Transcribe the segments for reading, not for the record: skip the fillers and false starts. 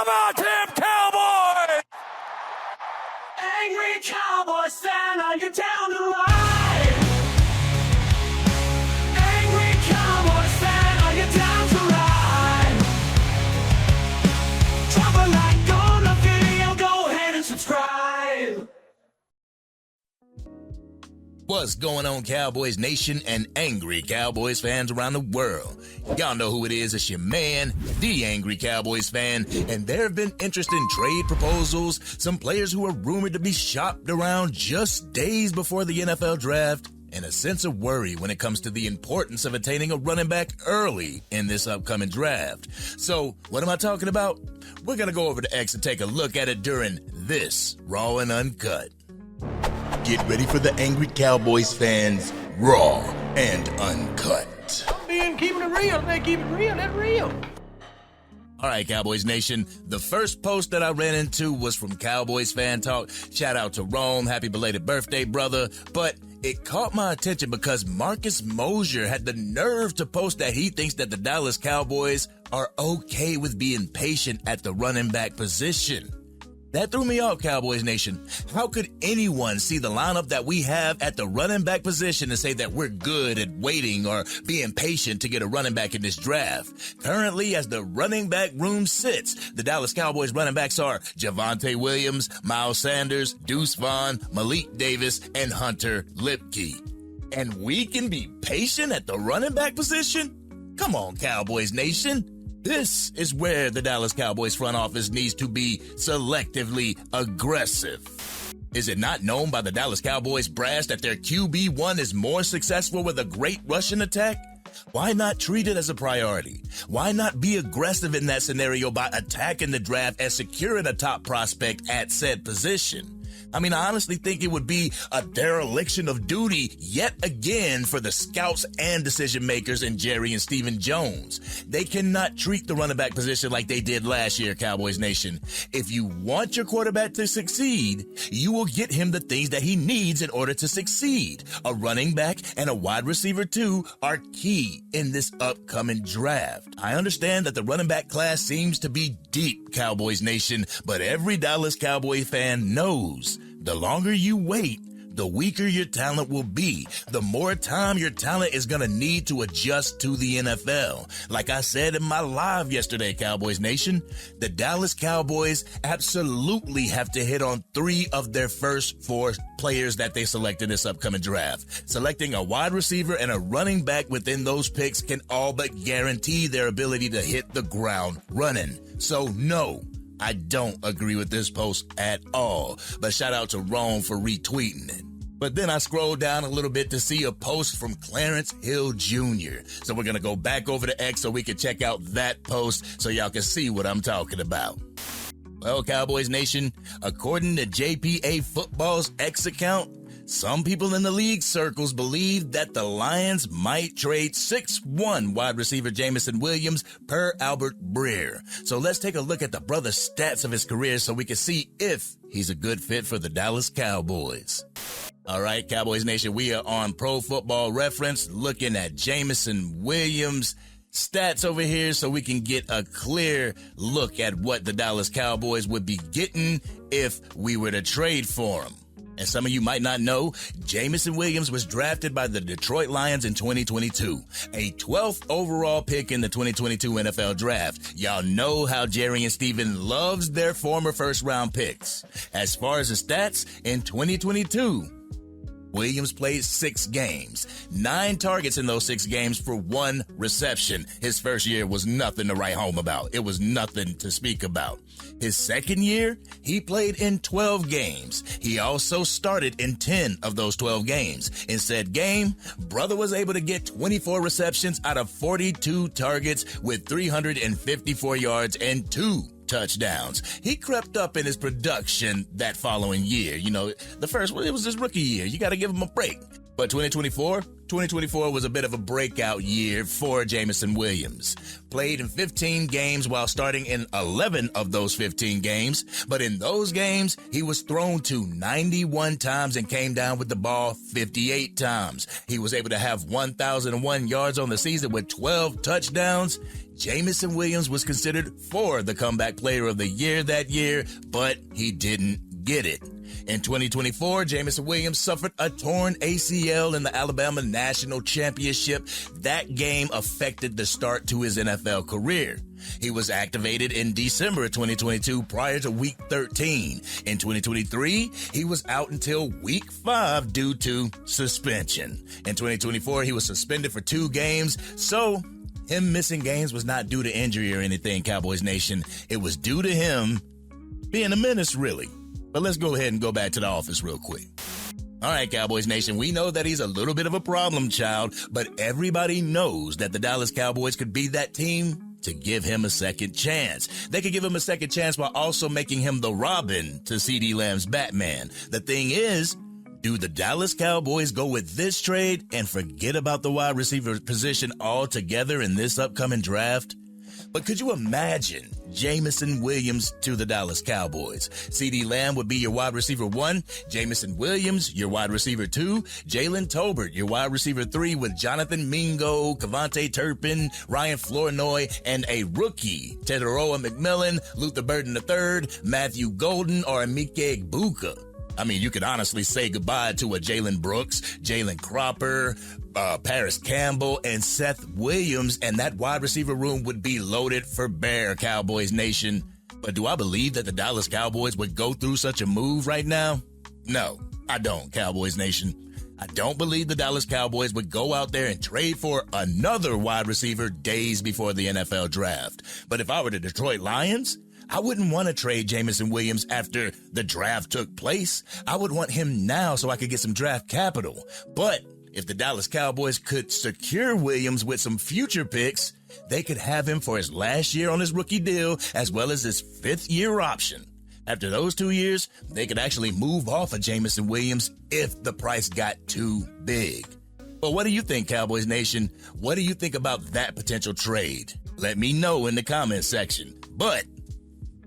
How about them Cowboys? Angry Cowboys fan, are you down to ride? Angry Cowboys fan, are you down to ride? Drop a like on the video, go ahead and subscribe. What's going on, Cowboys Nation and angry Cowboys fans around the world? Y'all know who it is. It's your man, the Angry Cowboys fan, and there have been interesting trade proposals, some players who are rumored to be shopped around just days before the NFL draft, and a sense of worry when it comes to the importance of attaining a running back early in this upcoming draft. So, what am I talking about? We're going to go over to X and take a look at it during this Raw and Uncut. Get ready for the Angry Cowboys fans, Raw and Uncut. Keeping it real. They keep it real. That's real. All right, Cowboys Nation, the first post that I ran into was from Cowboys Fan Talk. Shout out to Rome. Happy belated birthday, brother. But it caught my attention because Marcus Mosher had the nerve to post that he thinks that the Dallas Cowboys are okay with being patient at the running back position. That threw me off, Cowboys Nation. How could anyone see the lineup that we have at the running back position and say that we're good at waiting or being patient to get a running back in this draft? Currently, as the running back room sits, the Dallas Cowboys running backs are Javonte Williams, Miles Sanders, Deuce Vaughn, Malik Davis, and Hunter Lipke. And we can be patient at the running back position? Come on, Cowboys Nation. This is where the Dallas Cowboys front office needs to be selectively aggressive. Is it not known by the Dallas Cowboys brass that their QB1 is more successful with a great rushing attack? Why not treat it as a priority? Why not be aggressive in that scenario by attacking the draft and securing a top prospect at said position? I mean, I honestly think it would be a dereliction of duty yet again for the scouts and decision makers in Jerry and Stephen Jones. They cannot treat the running back position like they did last year, Cowboys Nation. If you want your quarterback to succeed, you will get him the things that he needs in order to succeed. A running back and a wide receiver too are key in this upcoming draft. I understand that the running back class seems to be deep, Cowboys Nation, but every Dallas Cowboy fan knows the longer you wait, the weaker your talent will be. The more time your talent is going to need to adjust to the NFL. Like I said in my live yesterday, Cowboys Nation, the Dallas Cowboys absolutely have to hit on 3 of their first 4 players that they select in this upcoming draft. Selecting a wide receiver and a running back within those picks can all but guarantee their ability to hit the ground running. So no, I don't agree with this post at all, but shout out to Rome for retweeting it. But then I scrolled down a little bit to see a post from Clarence Hill Jr. So we're going to go back over to X so we can check out that post so y'all can see what I'm talking about. Well, Cowboys Nation, according to JPA Football's X account, some people in the league circles believe that the Lions might trade 6'1" wide receiver Jameson Williams per Albert Breer. So let's take a look at the brother's stats of his career so we can see if he's a good fit for the Dallas Cowboys. All right, Cowboys Nation, we are on Pro Football Reference looking at Jameson Williams' stats over here so we can get a clear look at what the Dallas Cowboys would be getting if we were to trade for him. And some of you might not know, Jameson Williams was drafted by the Detroit Lions in 2022, a 12th overall pick in the 2022 NFL Draft. Y'all know how Jerry and Steven loves their former first-round picks. As far as the stats, in 2022, Williams played 6 games, 9 targets in those 6 games for 1 reception. His first year was nothing to write home about. It was nothing to speak about. His second year, he played in 12 games. He also started in 10 of those 12 games. In said game, brother was able to get 24 receptions out of 42 targets with 354 yards and 2 touchdowns. He crept up in his production that following year. You know, it was his rookie year. You got to give him a break. But 2024 was a bit of a breakout year for Jameson Williams. Played in 15 games while starting in 11 of those 15 games. But in those games, he was thrown to 91 times and came down with the ball 58 times. He was able to have 1,001 yards on the season with 12 touchdowns. Jameson Williams was considered for the Comeback Player of the Year that year, but he didn't get it. In 2024, Jameson Williams suffered a torn ACL in the Alabama National Championship. That game affected the start to his NFL career. He was activated in December of 2022 prior to Week 13. In 2023, he was out until Week 5 due to suspension. In 2024, he was suspended for 2 games, so him missing games was not due to injury or anything, Cowboys Nation. It was due to him being a menace, really. But let's go ahead and go back to the office real quick. All right, Cowboys Nation, we know that he's a little bit of a problem child, but everybody knows that the Dallas Cowboys could be that team to give him a second chance. They could give him a second chance while also making him the Robin to CeeDee Lamb's Batman. The thing is, do the Dallas Cowboys go with this trade and forget about the wide receiver position altogether in this upcoming draft? But could you imagine Jameson Williams to the Dallas Cowboys? CeeDee Lamb would be your wide receiver 1, Jameson Williams, your wide receiver 2, Jalen Tolbert, your wide receiver 3, with Jonathan Mingo, Kavontae Turpin, Ryan Flournoy, and a rookie, Teteroa McMillan, Luther Burden III, Matthew Golden, or Emike Egbuka. I mean, you could honestly say goodbye to a Jalen Brooks, Jalen Cropper, Paris Campbell, and Seth Williams, and that wide receiver room would be loaded for bear, Cowboys Nation. But do I believe that the Dallas Cowboys would go through such a move right now? No, I don't, Cowboys Nation. I don't believe the Dallas Cowboys would go out there and trade for another wide receiver days before the NFL draft. But if I were the Detroit Lions, I wouldn't want to trade Jameson Williams after the draft took place. I would want him now so I could get some draft capital. But if the Dallas Cowboys could secure Williams with some future picks, they could have him for his last year on his rookie deal as well as his 5th year option. After those 2 years, they could actually move off of Jameson Williams if the price got too big. But what do you think, Cowboys Nation? What do you think about that potential trade? Let me know in the comment section. But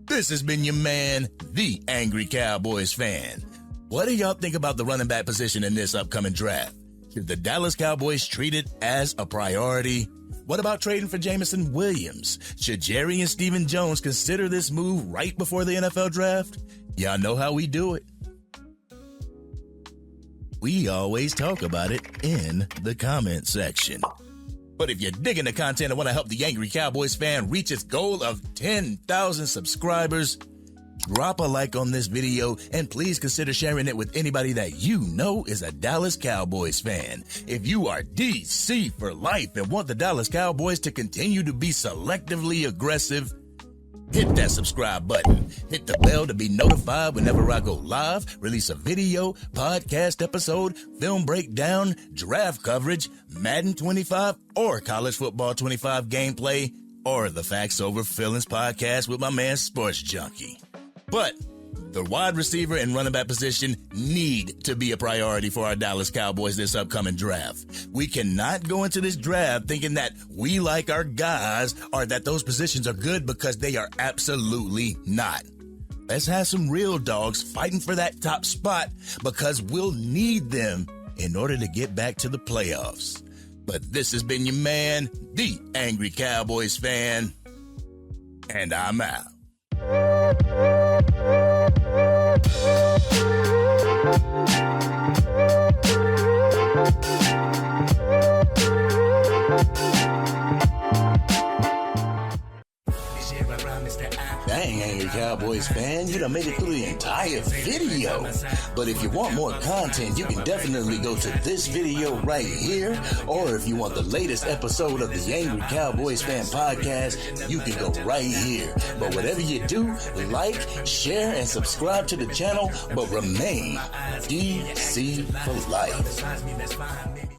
this has been your man, the Angry Cowboys fan. What do y'all think about the running back position in this upcoming draft? Should the Dallas Cowboys treat it as a priority? What about trading for Jameson Williams? Should Jerry and Stephen Jones consider this move right before the NFL draft? Y'all know how we do it. We always talk about it in the comment section. But if you're digging the content and want to help the Angry Cowboys fan reach its goal of 10,000 subscribers, drop a like on this video and please consider sharing it with anybody that you know is a Dallas Cowboys fan. If you are DC for life and want the Dallas Cowboys to continue to be selectively aggressive, hit that subscribe button. Hit the bell to be notified whenever I go live, release a video, podcast episode, film breakdown, draft coverage, Madden 25, or College Football 25 gameplay, or the Facts Over Feelings podcast with my man Sports Junkie. But the wide receiver and running back position need to be a priority for our Dallas Cowboys this upcoming draft. We cannot go into this draft thinking that we like our guys or that those positions are good, because they are absolutely not. Let's have some real dogs fighting for that top spot, because we'll need them in order to get back to the playoffs. But this has been your man, the Angry Cowboys fan, and I'm out. Dang, Angry Cowboys fan, you done made it through the entire video. But if you want more content, you can definitely go to this video right here. Or if you want the latest episode of the Angry Cowboys Fan Podcast, you can go right here. But whatever you do, like, share, and subscribe to the channel, but remain DC for life.